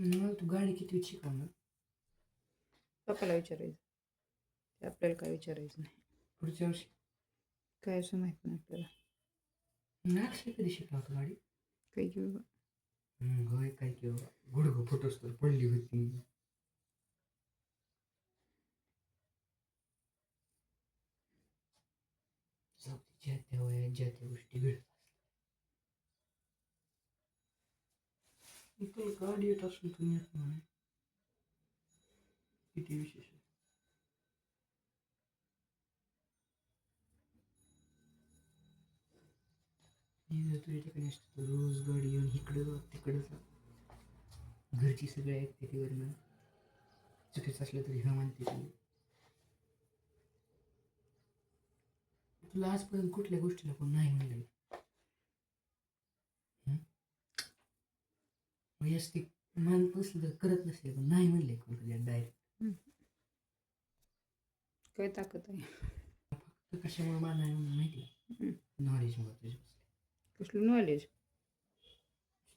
मग तू गाडी किती शिकवणार? पप्पाला विचारायचं. ते आपल्याला काय विचारायचं नाही. पुढच्या वर्षी काय असं माहित नाही आपल्याला. अक्षय कधी शिकला होता गाडी? काही घेऊ होय काय किंवा गुडघं फुटोस तर पडली होती. ज्या त्या वयात ज्या त्या गोष्टी घडत असतात. तुला गाडी येत असून तुम्ही येत नाही किती विशेष आहे. तुझ्या ठिकाणी असतं रोज गाडी येऊन इकडं जा तिकडं जा. घरची सगळ्या ॲक्टिव्हिटीवरनं चुकीचं असलं तरी हा मानते ती. तुला आजपर्यंत कुठल्या गोष्टीला कोण नाही म्हणलं? वैयक्तिक मानत नसलं तर करत नसले पण नाही म्हणले कोण तुझ्या डायरेक्ट. काय ताकद आहे? फक्त कशामुळे मानाय म्हणून माहिती नॉलेजमुळे तुझ्या. कसलं नॉलेज?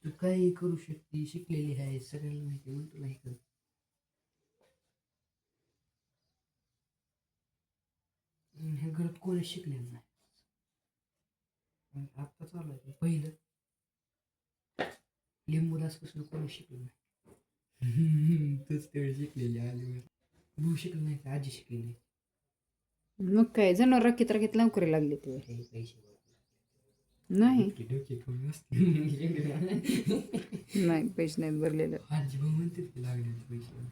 तू काही करू शकते, शिकलेली आहे, सगळ्यांना माहिती म्हणून तुला हे कर. ह्या घरात कोणी शिकलेलं नाही. आता चालू आहे पहिलं लिंबू दासपासून कोणी शिकलं नाही. तूच तेवढी शिकलेली आली. भाऊ शिकलं नाही का? आजी शिकली नाही. मग काय जनावर राखीत नोकरी लागली ते. पैसे नाही डोके कमी असते. नाही पैसे नाहीत भरलेलं. आजी भाऊ म्हणते की लागले पैसे.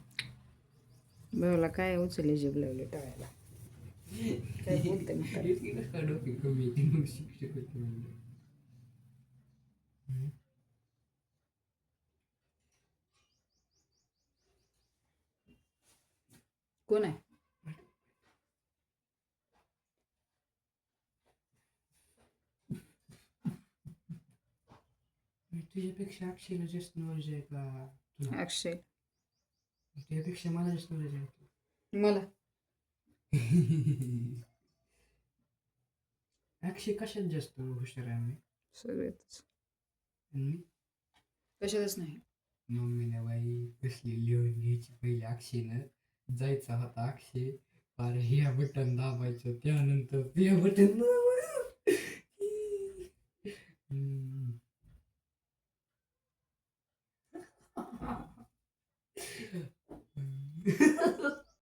भावाला काय उचलले जीभ लावले टाळायला. काय बोलते मग काय? डोके कमी येते मग शिक्षक होते म्हणजे. कोण आहे? तुझ्यापेक्षा अक्षयला जास्त नॉलेज आहे का तुला? अक्षय तुझ्यापेक्षा मला जास्त नॉलेज आहे. मला अक्षय कशात जास्त हुशार आहे मी? सगळ्यातच. मी कशातच नाही. मम्मीला बाई कसली लिहून घ्यायची पहिले अक्षयनं जायचा होता अक्षय. अरे हे बटन दाबायचं त्यानंतर ते बटन